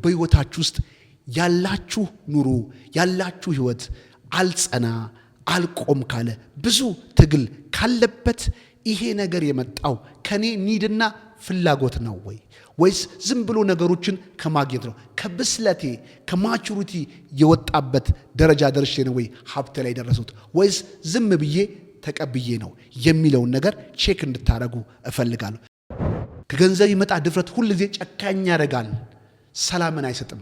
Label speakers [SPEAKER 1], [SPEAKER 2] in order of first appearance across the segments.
[SPEAKER 1] በሕይወታችሁ ውስጥ ያላችሁ ኑሮ ያላችሁ ሕይወት አልጸና አልቆም ካለ ብዙ ትግል ካለበት ይሄ ነገር የመጣው ከኔ ኒድና ፍላጎት ነው ወይስ ዝም ብሎ ነገሮችን ከማግኘት ነው? ከብስለቴ ከማቹሪቲ የወጣበት ደረጃ ደርሼ ነው ወይ ሀብት ላይ ደረሱት? ወይስ ዝም ብዬ ተቀብዬ ነው የሚለውን ነገር ቼክ እንድታረጉ እፈልጋለሁ። ከገንዘብ ይመጣ ድፍረት ሁሉ ጊዜ ጨካኝ ያደርጋል፣ ሰላምን አይሰጥም።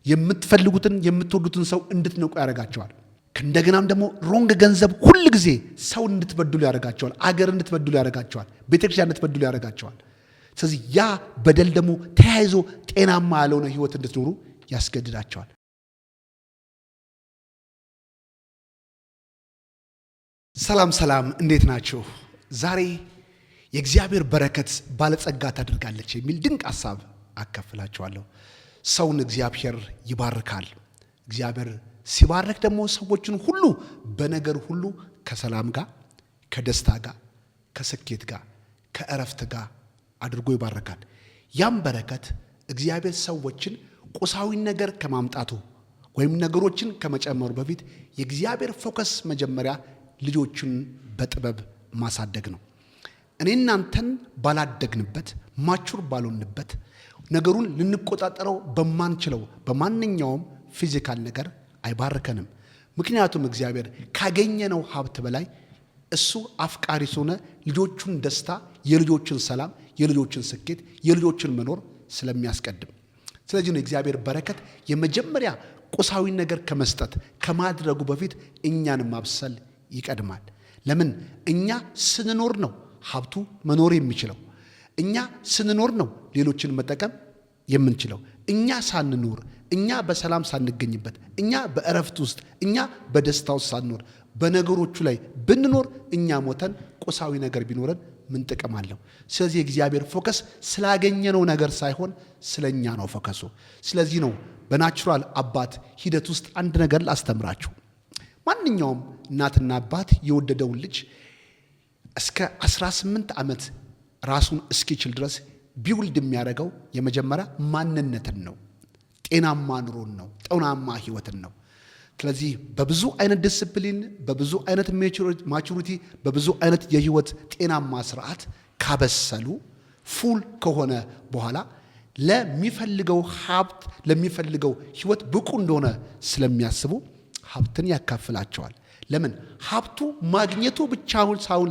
[SPEAKER 1] የምትፈልጉትን የምትወዱትን ሰው እንድትነቁ ያደርጋቸዋል። እንደገናም ደግሞ ሮንግ ገንዘብ ሁሉ ጊዜ ሰው እንድትበድሉ ያደርጋቸዋል፣ አገር እንድትበድሉ ያደርጋቸዋል፣ ቤተክርስቲያን እንድትበድሉ ያደርጋቸዋል። ስለዚህ ያ በደል ደግሞ ተያይዞ ጤናማ ያልሆነ ህይወት እንድትኖሩ ያስገድዳቸዋል። ሰላም እንዴት ናችሁ? ዛሬ የእግዚአብሔር በረከት ባለጸጋ ታደርጋለች የሚል ድንቅ ሐሳብ አካፍላችኋለሁ። ሰውን እግዚአብሔር ይባርካል። እግዚአብሔር ሲባርክ ደግሞ ሰዎችን ሁሉ በነገር ሁሉ ከሰላም ጋር፣ ከደስታ ጋር፣ ከስኬት ጋር፣ ከእረፍት ጋር አድርጎ ይባርካል። ያም በረከት እግዚአብሔር ሰዎችን ቁሳዊ ነገር ከማምጣቱ ወይም ነገሮችን ከመጨመሩ በፊት የእግዚአብሔር ፎከስ መጀመሪያ ልጆችን በጥበብ ማሳደግ ነው። እኔ እናንተን ባላደግንበት ማቹር ባልሆንበት ነገሩን ልንቆጣጠረው በማንችለው በማንኛውም ፊዚካል ነገር አይባርከንም። ምክንያቱም እግዚአብሔር ካገኘነው ሀብት በላይ እሱ አፍቃሪ ስለሆነ ልጆቹን ደስታ፣ የልጆችን ሰላም፣ የልጆችን ስኬት፣ የልጆችን መኖር ስለሚያስቀድም፣ ስለዚህ ነው እግዚአብሔር በረከት የመጀመሪያ ቁሳዊ ነገር ከመስጠት ከማድረጉ በፊት እኛን ማብሰል ይቀድማል። ለምን? እኛ ስንኖር ነው ሀብቱ መኖር የሚችለው። እኛ ስንኖር ነው ሌሎችን መጠቀም የምንችለው። እኛ ሳንኖር፣ እኛ በሰላም ሳንገኝበት፣ እኛ በእረፍት ውስጥ፣ እኛ በደስታ ውስጥ ሳንኖር በነገሮቹ ላይ ብንኖር እኛ ሞተን ቁሳዊ ነገር ቢኖረን ምን ጥቅም አለው? ስለዚህ የእግዚአብሔር ፎከስ ስላገኘነው ነገር ሳይሆን ስለኛ ነው ፎከሱ። ስለዚህ ነው በናቹራል አባት ሂደት ውስጥ አንድ ነገር ላስተምራችሁ። ማንኛውም እናትና አባት የወደደውን ልጅ እስከ 18 ዓመት ራሱን እስኪችል ድረስ ቢውልድ የሚያደርገው የመጀመሪያ ማንነትን ነው፣ ጤናማ ኑሮን ነው፣ ጤናማ ህይወትን ነው። ስለዚህ በብዙ አይነት ዲሲፕሊን፣ በብዙ አይነት ማቹሪቲ፣ በብዙ አይነት የህይወት ጤናማ ስርዓት ካበሰሉ ፉል ከሆነ በኋላ ለሚፈልገው ሀብት ለሚፈልገው ህይወት ብቁ እንደሆነ ስለሚያስቡ ሀብትን ያካፍላቸዋል። ለምን? ሀብቱ ማግኘቱ ብቻውን ሳይሆን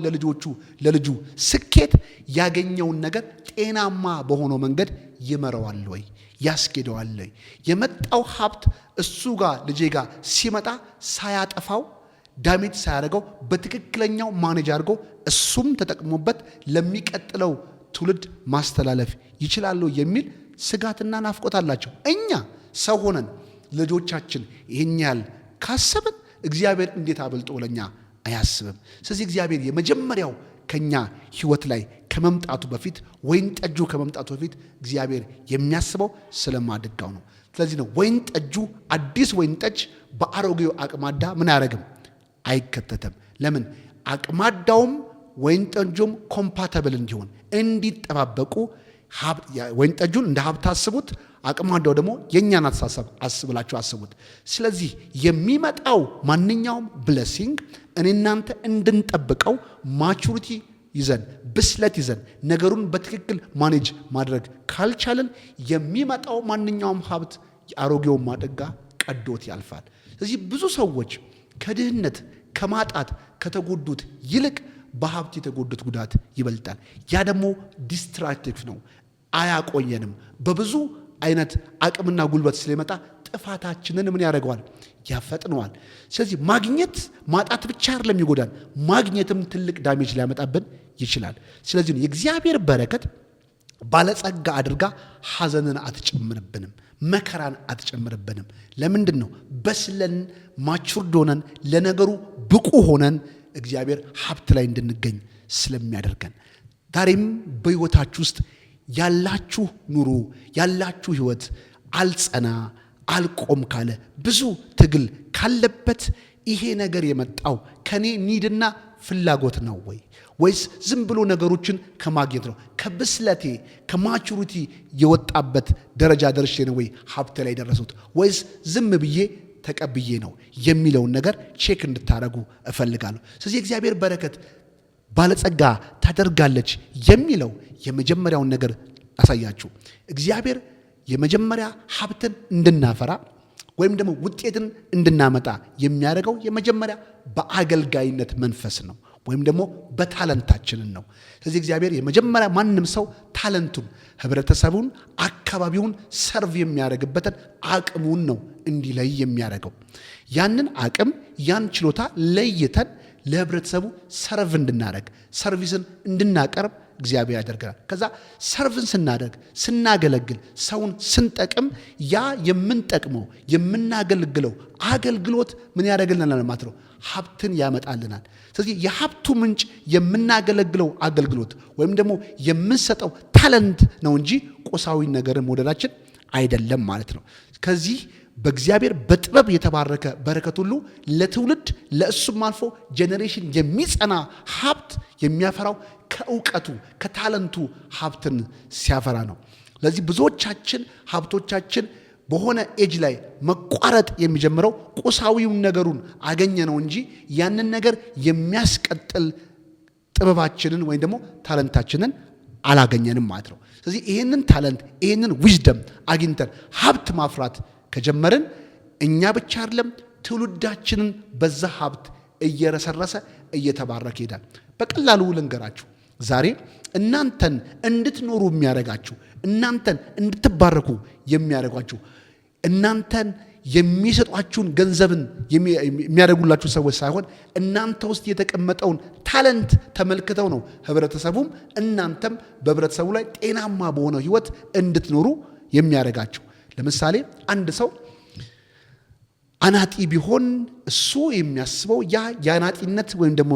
[SPEAKER 1] ለልጁ ስኬት ያገኘውን ነገር ጤናማ በሆነው መንገድ ይመራዋል ወይ ያስኬደዋል ወይ? የመጣው ሀብት እሱ ጋር ልጄ ጋር ሲመጣ ሳያጠፋው ዳሜጅ ሳያደርገው በትክክለኛው ማኔጅ አድርጎ እሱም ተጠቅሞበት ለሚቀጥለው ትውልድ ማስተላለፍ ይችላል የሚል ስጋትና ናፍቆት አላቸው። እኛ ሰው ሆነን ልጆቻችን ይሄን ያህል ካሰብን እግዚአብሔር እንዴት አበልጦ ለኛ አያስብም? ስለዚህ እግዚአብሔር የመጀመሪያው ከኛ ህይወት ላይ ከመምጣቱ በፊት ወይን ጠጁ ከመምጣቱ በፊት እግዚአብሔር የሚያስበው ስለማድጋው ነው። ስለዚህ ነው ወይን ጠጁ አዲስ ወይን ጠጅ በአሮጌው አቅማዳ ምን ያደርግም? አይከተተም። ለምን? አቅማዳውም ወይን ጠጁም ኮምፓቲብል እንዲሆን እንዲጠባበቁ ወይን ጠጁን እንደ ሀብት አስቡት፣ አቅማዳው ደግሞ የኛን አስተሳሰብ አስብላችሁ አስቡት። ስለዚህ የሚመጣው ማንኛውም ብሌሲንግ እኔ እናንተ እንድንጠብቀው ማቹሪቲ ይዘን ብስለት ይዘን ነገሩን በትክክል ማኔጅ ማድረግ ካልቻለን የሚመጣው ማንኛውም ሀብት የአሮጌውን ማደጋ ቀዶት ያልፋል። ስለዚህ ብዙ ሰዎች ከድህነት ከማጣት ከተጎዱት ይልቅ በሀብት የተጎዱት ጉዳት ይበልጣል። ያ ደግሞ ዲስትራክቲቭ ነው፣ አያቆየንም። በብዙ አይነት አቅምና ጉልበት ስለመጣ ጥፋታችንን ምን ያደርገዋል? ያፈጥነዋል። ስለዚህ ማግኘት ማጣት ብቻ አይደለም ይጎዳል፣ ማግኘትም ትልቅ ዳሜጅ ሊያመጣብን ይችላል። ስለዚህ የእግዚአብሔር በረከት ባለጸጋ አድርጋ ሐዘንን አትጨምርብንም፣ መከራን አትጨምርብንም። ለምንድን ነው? በስለን ማቹርድ ሆነን ለነገሩ ብቁ ሆነን እግዚአብሔር ሀብት ላይ እንድንገኝ ስለሚያደርገን። ዛሬም በሕይወታችሁ ውስጥ ያላችሁ ኑሮ ያላችሁ ህይወት አልጸና አልቆም ካለ ብዙ ትግል ካለበት ይሄ ነገር የመጣው ከኔ ኒድና ፍላጎት ነው ወይ? ወይስ ዝም ብሎ ነገሮችን ከማግኘት ነው? ከብስለቴ ከማቹሪቲ የወጣበት ደረጃ ደርሼ ነው ወይ ሀብት ላይ ደረሱት? ወይስ ዝም ብዬ ተቀብዬ ነው የሚለውን ነገር ቼክ እንድታረጉ እፈልጋለሁ። ስለዚህ እግዚአብሔር በረከት ባለጸጋ ታደርጋለች የሚለው የመጀመሪያውን ነገር አሳያችሁ። እግዚአብሔር የመጀመሪያ ሀብትን እንድናፈራ ወይም ደግሞ ውጤትን እንድናመጣ የሚያደርገው የመጀመሪያ በአገልጋይነት መንፈስ ነው፣ ወይም ደግሞ በታለንታችንን ነው። ስለዚህ እግዚአብሔር የመጀመሪያ ማንም ሰው ታለንቱን፣ ህብረተሰቡን፣ አካባቢውን ሰርቭ የሚያደርግበትን አቅሙን ነው እንዲለይ የሚያደርገው። ያንን አቅም ያን ችሎታ ለይተን ለህብረተሰቡ ሰርቭ እንድናደርግ ሰርቪስን እንድናቀርብ እግዚአብሔር ያደርገናል። ከዛ ሰርቭን ስናደርግ ስናገለግል ሰውን ስንጠቅም ያ የምንጠቅመው የምናገለግለው አገልግሎት ምን ያደርግልናል ማለት ነው? ሀብትን ያመጣልናል። ስለዚህ የሀብቱ ምንጭ የምናገለግለው አገልግሎት ወይም ደግሞ የምንሰጠው ታለንት ነው እንጂ ቁሳዊ ነገርን መውደዳችን አይደለም ማለት ነው። ከዚህ በእግዚአብሔር በጥበብ የተባረከ በረከት ሁሉ ለትውልድ ለእሱም አልፎ ጄኔሬሽን የሚጸና ሀብት የሚያፈራው ከእውቀቱ ከታለንቱ ሀብትን ሲያፈራ ነው። ለዚህ ብዙዎቻችን ሀብቶቻችን በሆነ ኤጅ ላይ መቋረጥ የሚጀምረው ቁሳዊውን ነገሩን አገኘ ነው እንጂ ያንን ነገር የሚያስቀጥል ጥበባችንን ወይም ደግሞ ታለንታችንን አላገኘንም ማለት ነው። ስለዚህ ይህንን ታለንት ይህንን ዊዝደም አግኝተን ሀብት ማፍራት ከጀመርን እኛ ብቻ አይደለም ትውልዳችንን በዛ ሀብት እየረሰረሰ እየተባረከ ይሄዳል። በቀላሉ ልንገራችሁ፣ ዛሬ እናንተን እንድትኖሩ የሚያደርጋችሁ እናንተን እንድትባረኩ የሚያደርጓችሁ እናንተን የሚሰጧችሁን ገንዘብን የሚያደርጉላችሁ ሰዎች ሳይሆን እናንተ ውስጥ የተቀመጠውን ታለንት ተመልክተው ነው ህብረተሰቡም እናንተም በህብረተሰቡ ላይ ጤናማ በሆነ ህይወት እንድትኖሩ የሚያደርጋችሁ። ለምሳሌ አንድ ሰው አናጢ ቢሆን እሱ የሚያስበው ያ የአናጢነት ወይም ደግሞ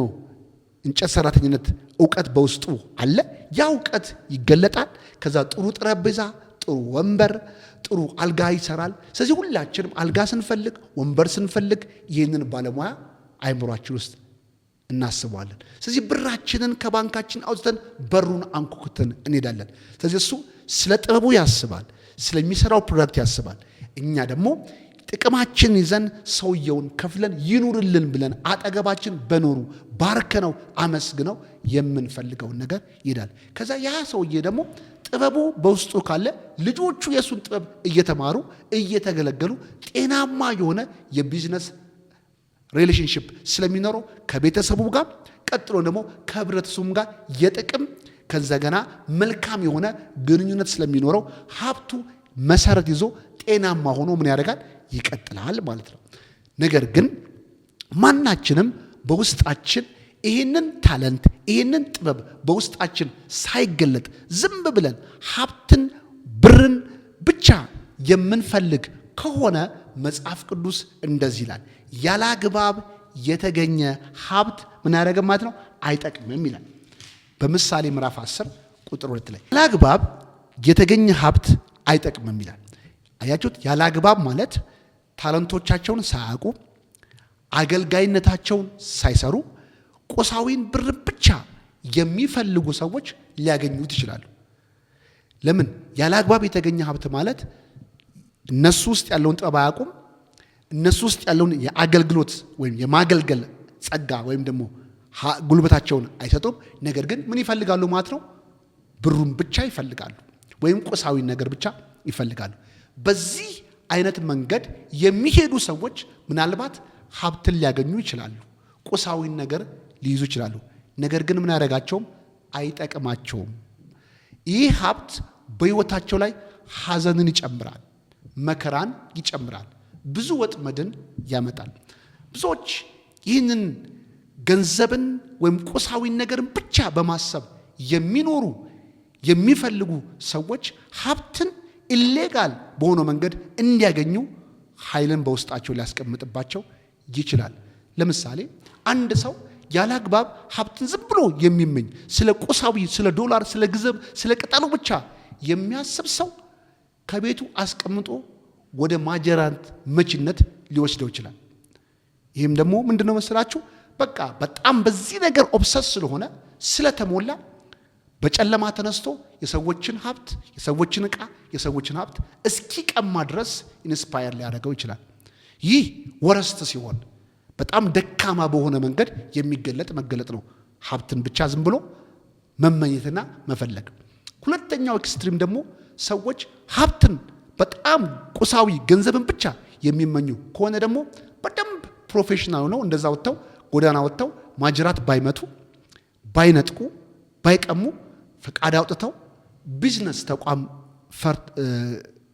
[SPEAKER 1] እንጨት ሰራተኝነት እውቀት በውስጡ አለ። ያ እውቀት ይገለጣል። ከዛ ጥሩ ጠረጴዛ፣ ጥሩ ወንበር፣ ጥሩ አልጋ ይሰራል። ስለዚህ ሁላችንም አልጋ ስንፈልግ፣ ወንበር ስንፈልግ ይህንን ባለሙያ አይምሯችን ውስጥ እናስበዋለን። ስለዚህ ብራችንን ከባንካችን አውጥተን በሩን አንኳኩተን እንሄዳለን። ስለዚህ እሱ ስለ ጥበቡ ያስባል፣ ስለሚሰራው ፕሮዳክት ያስባል። እኛ ደግሞ ጥቅማችን ይዘን ሰውየውን ከፍለን ይኑርልን ብለን አጠገባችን በኖሩ ባርከነው አመስግነው የምንፈልገውን ነገር ይዳል። ከዛ ያ ሰውዬ ደግሞ ጥበቡ በውስጡ ካለ ልጆቹ የሱን ጥበብ እየተማሩ እየተገለገሉ ጤናማ የሆነ የቢዝነስ ሪሌሽንሺፕ ስለሚኖረው ከቤተሰቡ ጋር ቀጥሎ ደግሞ ከህብረተሰቡም ጋር የጥቅም ከዘገና መልካም የሆነ ግንኙነት ስለሚኖረው ሀብቱ መሰረት ይዞ ጤናማ ሆኖ ምን ያደርጋል? ይቀጥላል ማለት ነው። ነገር ግን ማናችንም በውስጣችን ይህንን ታለንት ይህንን ጥበብ በውስጣችን ሳይገለጥ ዝም ብለን ሀብትን ብርን ብቻ የምንፈልግ ከሆነ መጽሐፍ ቅዱስ እንደዚህ ይላል፣ ያላግባብ የተገኘ ሀብት ምን ያደረገ ማለት ነው? አይጠቅምም ይላል። በምሳሌ ምዕራፍ 10 ቁጥር 2 ላይ ያላግባብ የተገኘ ሀብት አይጠቅምም ይላል። አያችሁት? ያላግባብ ማለት ታለንቶቻቸውን ሳያውቁ አገልጋይነታቸውን ሳይሰሩ ቁሳዊን ብር ብቻ የሚፈልጉ ሰዎች ሊያገኙት ይችላሉ። ለምን? ያላግባብ የተገኘ ሀብት ማለት እነሱ ውስጥ ያለውን ጥበብ አያውቁም። እነሱ ውስጥ ያለውን የአገልግሎት ወይም የማገልገል ጸጋ ወይም ደግሞ ጉልበታቸውን አይሰጡም። ነገር ግን ምን ይፈልጋሉ ማለት ነው? ብሩን ብቻ ይፈልጋሉ፣ ወይም ቁሳዊ ነገር ብቻ ይፈልጋሉ። በዚህ አይነት መንገድ የሚሄዱ ሰዎች ምናልባት ሀብትን ሊያገኙ ይችላሉ፣ ቁሳዊን ነገር ሊይዙ ይችላሉ። ነገር ግን ምን ያደርጋቸውም? አይጠቅማቸውም። ይህ ሀብት በሕይወታቸው ላይ ሐዘንን ይጨምራል፣ መከራን ይጨምራል፣ ብዙ ወጥመድን ያመጣል። ብዙዎች ይህንን ገንዘብን ወይም ቁሳዊን ነገርን ብቻ በማሰብ የሚኖሩ የሚፈልጉ ሰዎች ሀብትን ኢሌጋል በሆነው መንገድ እንዲያገኙ ኃይልን በውስጣቸው ሊያስቀምጥባቸው ይችላል። ለምሳሌ አንድ ሰው ያለ አግባብ ሀብትን ዝም ብሎ የሚመኝ ስለ ቁሳዊ፣ ስለ ዶላር፣ ስለ ገንዘብ፣ ስለ ቅጠሉ ብቻ የሚያስብ ሰው ከቤቱ አስቀምጦ ወደ ማጀራት መችነት ሊወስደው ይችላል። ይህም ደግሞ ምንድነው መሰላችሁ? በቃ በጣም በዚህ ነገር ኦብሰስ ስለሆነ ስለተሞላ በጨለማ ተነስቶ የሰዎችን ሀብት የሰዎችን ዕቃ የሰዎችን ሀብት እስኪቀማ ድረስ ኢንስፓየር ሊያደርገው ይችላል። ይህ ወረስት ሲሆን በጣም ደካማ በሆነ መንገድ የሚገለጥ መገለጥ ነው። ሀብትን ብቻ ዝም ብሎ መመኘትና መፈለግ። ሁለተኛው ኤክስትሪም ደግሞ ሰዎች ሀብትን በጣም ቁሳዊ ገንዘብን ብቻ የሚመኙ ከሆነ ደግሞ በደንብ ፕሮፌሽናል ነው እንደዛ ወጥተው ጎዳና ወጥተው ማጅራት ባይመቱ ባይነጥቁ ባይቀሙ ፈቃድ አውጥተው ቢዝነስ ተቋም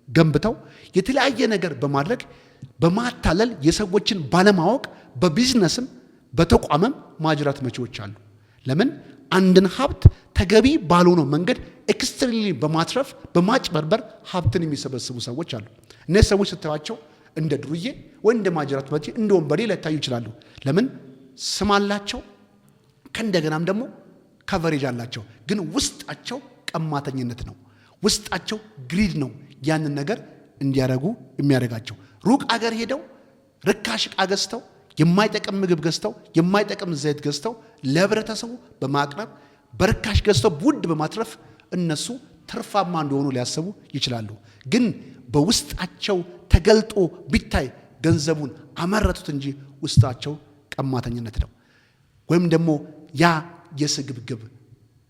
[SPEAKER 1] ገንብተው የተለያየ ነገር በማድረግ በማታለል የሰዎችን ባለማወቅ በቢዝነስም በተቋምም ማጅራት መጪዎች አሉ። ለምን? አንድን ሀብት ተገቢ ባልሆነው መንገድ ኤክስትሪምሊ በማትረፍ በማጭበርበር ሀብትን የሚሰበስቡ ሰዎች አሉ። እነዚህ ሰዎች ስታዩቸው እንደ ዱርዬ ወይ እንደ ማጅራት መጪ እንደ ወንበዴ ሊታዩ ይችላሉ። ለምን? ስም አላቸው፣ ከእንደገናም ደግሞ ከቨሬጅ አላቸው። ግን ውስጣቸው ቀማተኝነት ነው። ውስጣቸው ግሪድ ነው ያንን ነገር እንዲያደርጉ የሚያደርጋቸው። ሩቅ አገር ሄደው ርካሽ ዕቃ ገዝተው የማይጠቅም ምግብ ገዝተው የማይጠቅም ዘይት ገዝተው ለህብረተሰቡ በማቅረብ በርካሽ ገዝተው ውድ በማትረፍ እነሱ ትርፋማ እንደሆኑ ሊያስቡ ይችላሉ። ግን በውስጣቸው ተገልጦ ቢታይ ገንዘቡን አመረቱት እንጂ ውስጣቸው ቀማተኝነት ነው። ወይም ደግሞ ያ የስግብግብ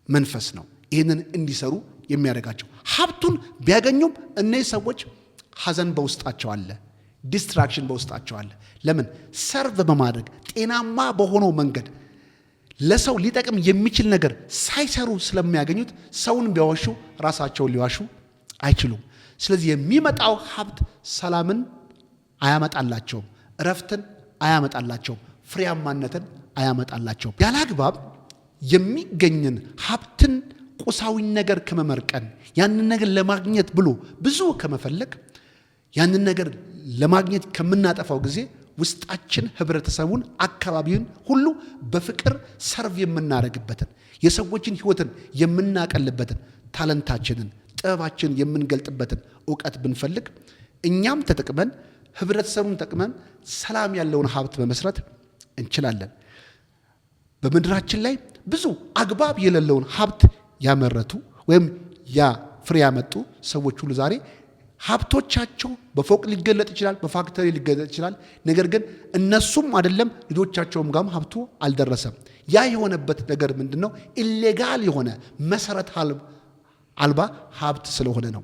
[SPEAKER 1] መንፈስ ነው ይህንን እንዲሰሩ የሚያደርጋቸው። ሀብቱን ቢያገኙም እነዚህ ሰዎች ሀዘን በውስጣቸው አለ፣ ዲስትራክሽን በውስጣቸው አለ። ለምን? ሰርቭ በማድረግ ጤናማ በሆነው መንገድ ለሰው ሊጠቅም የሚችል ነገር ሳይሰሩ ስለሚያገኙት ሰውን ቢያዋሹ ራሳቸውን ሊዋሹ አይችሉም። ስለዚህ የሚመጣው ሀብት ሰላምን አያመጣላቸውም፣ እረፍትን አያመጣላቸውም፣ ፍሬያማነትን አያመጣላቸውም። ያለ አግባብ የሚገኝን ሀብትን ቁሳዊ ነገር ከመመርቀን ያንን ነገር ለማግኘት ብሎ ብዙ ከመፈለግ ያንን ነገር ለማግኘት ከምናጠፋው ጊዜ ውስጣችን ህብረተሰቡን አካባቢውን ሁሉ በፍቅር ሰርቭ የምናደርግበትን የሰዎችን ህይወትን የምናቀልበትን ታለንታችንን ጥበባችንን የምንገልጥበትን ዕውቀት ብንፈልግ እኛም ተጠቅመን ህብረተሰቡን ተጠቅመን ሰላም ያለውን ሀብት በመስራት እንችላለን። በምድራችን ላይ ብዙ አግባብ የሌለውን ሀብት ያመረቱ ወይም ያ ፍሬ ያመጡ ሰዎች ሁሉ ዛሬ ሀብቶቻቸው በፎቅ ሊገለጥ ይችላል፣ በፋክተሪ ሊገለጥ ይችላል። ነገር ግን እነሱም አይደለም ልጆቻቸውም ጋርም ሀብቱ አልደረሰም። ያ የሆነበት ነገር ምንድነው? ኢሌጋል የሆነ መሰረት አልባ ሀብት ስለሆነ ነው።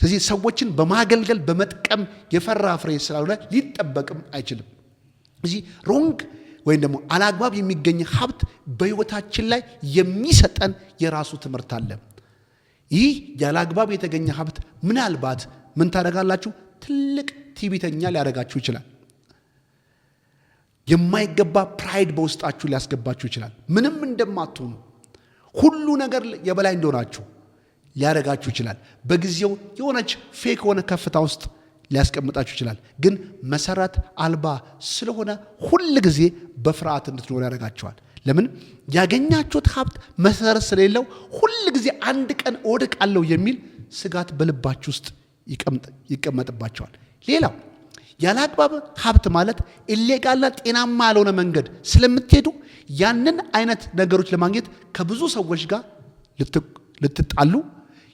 [SPEAKER 1] ስለዚህ ሰዎችን በማገልገል በመጥቀም የፈራ ፍሬ ስላልሆነ ሊጠበቅም አይችልም። እዚህ ሮንግ ወይም ደግሞ አላግባብ የሚገኝ ሀብት በህይወታችን ላይ የሚሰጠን የራሱ ትምህርት አለ። ይህ ያላግባብ የተገኘ ሀብት ምናልባት ምን ታደርጋላችሁ? ትልቅ ትዕቢተኛ ሊያደርጋችሁ ይችላል። የማይገባ ፕራይድ በውስጣችሁ ሊያስገባችሁ ይችላል። ምንም እንደማትሆኑ ሁሉ ነገር የበላይ እንደሆናችሁ ሊያደርጋችሁ ይችላል። በጊዜው የሆነች ፌክ ሆነ ከፍታ ውስጥ ሊያስቀምጣችሁ ይችላል። ግን መሰረት አልባ ስለሆነ ሁል ጊዜ በፍርሃት እንድትኖሩ ያደርጋችኋል። ለምን? ያገኛችሁት ሀብት መሰረት ስለሌለው ሁል ጊዜ አንድ ቀን እወድቃለሁ የሚል ስጋት በልባችሁ ውስጥ ይቀመጥባቸዋል። ሌላው ያለ አግባብ ሀብት ማለት ኢሌጋልና ጤናማ ያልሆነ መንገድ ስለምትሄዱ ያንን አይነት ነገሮች ለማግኘት ከብዙ ሰዎች ጋር ልትጣሉ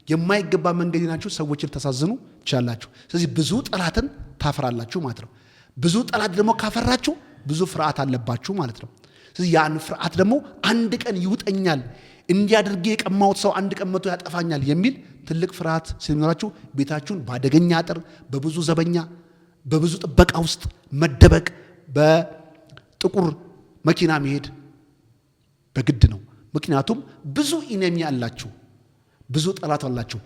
[SPEAKER 1] የማይገባ መንገድ ናችሁ፣ ሰዎችን ተሳዝኑ ትችላላችሁ። ስለዚህ ብዙ ጠላትን ታፈራላችሁ ማለት ነው። ብዙ ጠላት ደግሞ ካፈራችሁ ብዙ ፍርሃት አለባችሁ ማለት ነው። ስለዚህ ያን ፍርሃት ደግሞ አንድ ቀን ይውጠኛል፣ እንዲያደርግ የቀማውት ሰው አንድ ቀን መቶ ያጠፋኛል የሚል ትልቅ ፍርሃት ሲኖራችሁ ቤታችሁን በአደገኛ አጥር፣ በብዙ ዘበኛ፣ በብዙ ጥበቃ ውስጥ መደበቅ፣ በጥቁር መኪና መሄድ በግድ ነው። ምክንያቱም ብዙ ኢነሚ አላችሁ፣ ብዙ ጠላት አላችሁ።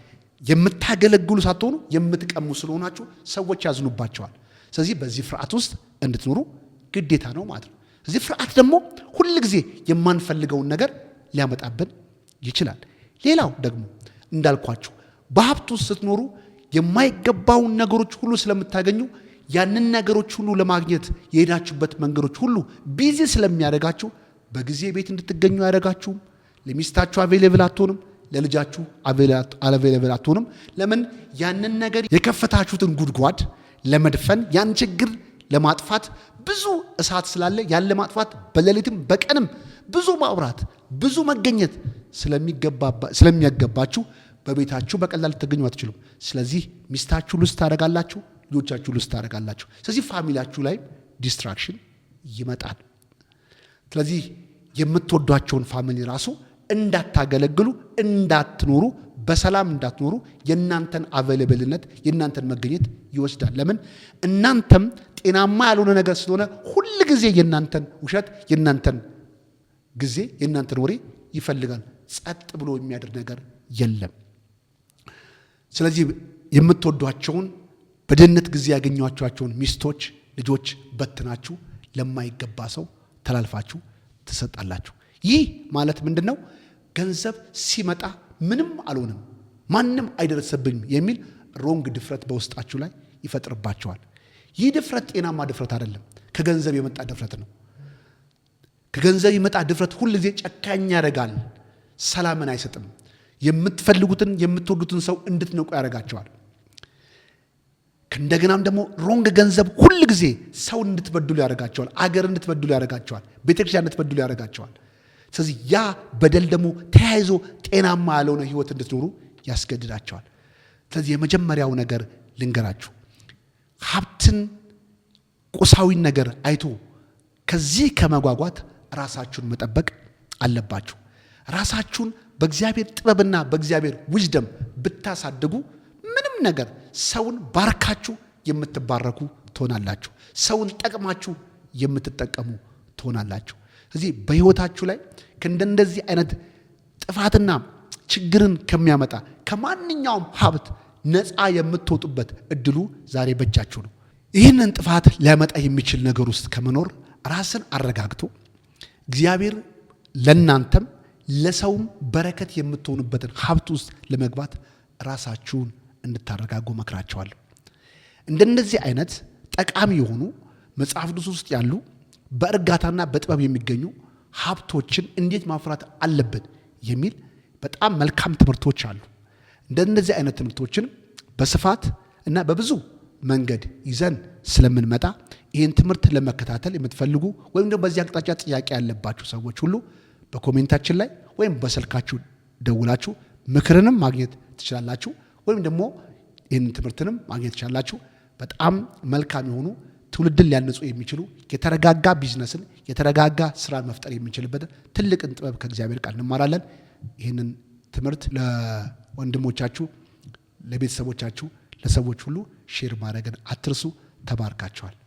[SPEAKER 1] የምታገለግሉ ሳትሆኑ የምትቀሙ ስለሆናችሁ ሰዎች ያዝኑባቸዋል። ስለዚህ በዚህ ፍርሃት ውስጥ እንድትኖሩ ግዴታ ነው ማለት ነው። እዚህ ፍርሃት ደግሞ ሁል ጊዜ የማንፈልገውን ነገር ሊያመጣብን ይችላል። ሌላው ደግሞ እንዳልኳችሁ በሀብት ውስጥ ስትኖሩ የማይገባውን ነገሮች ሁሉ ስለምታገኙ ያንን ነገሮች ሁሉ ለማግኘት የሄዳችሁበት መንገዶች ሁሉ ቢዚ ስለሚያደርጋችሁ በጊዜ ቤት እንድትገኙ ያደርጋችሁም። ለሚስታችሁ አቬሌብል አትሆንም፣ ለልጃችሁ አቬሌብል አትሆንም። ለምን? ያንን ነገር የከፈታችሁትን ጉድጓድ ለመድፈን ያን ችግር ለማጥፋት ብዙ እሳት ስላለ ያለ ማጥፋት በሌሊትም በቀንም ብዙ ማውራት ብዙ መገኘት ስለሚያገባችሁ በቤታችሁ በቀላል ልትገኙ አትችሉም። ስለዚህ ሚስታችሁ ሉዝ ታደርጋላችሁ፣ ልጆቻችሁ ሉዝ ታደርጋላችሁ። ስለዚህ ፋሚሊያችሁ ላይ ዲስትራክሽን ይመጣል። ስለዚህ የምትወዷቸውን ፋሚሊ ራሱ እንዳታገለግሉ፣ እንዳትኖሩ፣ በሰላም እንዳትኖሩ የእናንተን አቬይላብልነት የእናንተን መገኘት ይወስዳል። ለምን? እናንተም ጤናማ ያልሆነ ነገር ስለሆነ ሁል ጊዜ የእናንተን ውሸት፣ የእናንተን ጊዜ፣ የእናንተን ወሬ ይፈልጋል። ጸጥ ብሎ የሚያድር ነገር የለም። ስለዚህ የምትወዷቸውን በድህነት ጊዜ ያገኟቸውን ሚስቶች፣ ልጆች በትናችሁ ለማይገባ ሰው ተላልፋችሁ ትሰጣላችሁ። ይህ ማለት ምንድነው? ገንዘብ ሲመጣ ምንም አልሆንም፣ ማንም አይደረሰብኝም የሚል ሮንግ ድፍረት በውስጣችሁ ላይ ይፈጥርባቸዋል። ይህ ድፍረት ጤናማ ድፍረት አይደለም፣ ከገንዘብ የመጣ ድፍረት ነው። ከገንዘብ የመጣ ድፍረት ሁል ጊዜ ጨካኝ ያደርጋል፣ ሰላምን አይሰጥም። የምትፈልጉትን የምትወዱትን ሰው እንድትነቁ ያደርጋቸዋል። እንደገናም ደግሞ ሮንግ ገንዘብ ሁል ጊዜ ሰውን እንድትበድሉ ያደርጋቸዋል፣ አገር እንድትበድሉ ያደርጋቸዋል፣ ቤተክርስቲያን እንድትበድሉ ያደርጋቸዋል። ስለዚህ ያ በደል ደግሞ ተያይዞ ጤናማ ያልሆነ ህይወት እንድትኖሩ ያስገድዳቸዋል። ስለዚህ የመጀመሪያው ነገር ልንገራችሁ፣ ሀብትን ቁሳዊን ነገር አይቶ ከዚህ ከመጓጓት ራሳችሁን መጠበቅ አለባችሁ። ራሳችሁን በእግዚአብሔር ጥበብና በእግዚአብሔር ዊዝደም ብታሳድጉ ምንም ነገር ሰውን ባርካችሁ የምትባረኩ ትሆናላችሁ። ሰውን ጠቅማችሁ የምትጠቀሙ ትሆናላችሁ። ስለዚህ በህይወታችሁ ላይ ከእንደዚህ አይነት ጥፋትና ችግርን ከሚያመጣ ከማንኛውም ሀብት ነፃ የምትወጡበት እድሉ ዛሬ በእጃችሁ ነው። ይህንን ጥፋት ሊያመጣ የሚችል ነገር ውስጥ ከመኖር ራስን አረጋግቶ እግዚአብሔር ለእናንተም ለሰውም በረከት የምትሆኑበትን ሀብት ውስጥ ለመግባት ራሳችሁን እንድታረጋጉ መክራቸዋለሁ። እንደነዚህ አይነት ጠቃሚ የሆኑ መጽሐፍ ቅዱስ ውስጥ ያሉ በእርጋታና በጥበብ የሚገኙ ሀብቶችን እንዴት ማፍራት አለብን የሚል በጣም መልካም ትምህርቶች አሉ። እንደነዚህ አይነት ትምህርቶችን በስፋት እና በብዙ መንገድ ይዘን ስለምንመጣ ይህን ትምህርት ለመከታተል የምትፈልጉ ወይም ደግሞ በዚህ አቅጣጫ ጥያቄ ያለባችሁ ሰዎች ሁሉ በኮሜንታችን ላይ ወይም በስልካችሁ ደውላችሁ ምክርንም ማግኘት ትችላላችሁ። ወይም ደግሞ ይህንን ትምህርትንም ማግኘት ትችላላችሁ። በጣም መልካም የሆኑ ትውልድን ሊያነጹ የሚችሉ የተረጋጋ ቢዝነስን የተረጋጋ ስራን መፍጠር የሚችልበት ትልቅን ጥበብ ከእግዚአብሔር ቃል እንማራለን። ይህንን ትምህርት ለወንድሞቻችሁ፣ ለቤተሰቦቻችሁ፣ ለሰዎች ሁሉ ሼር ማድረግን አትርሱ። ተባርካችኋል።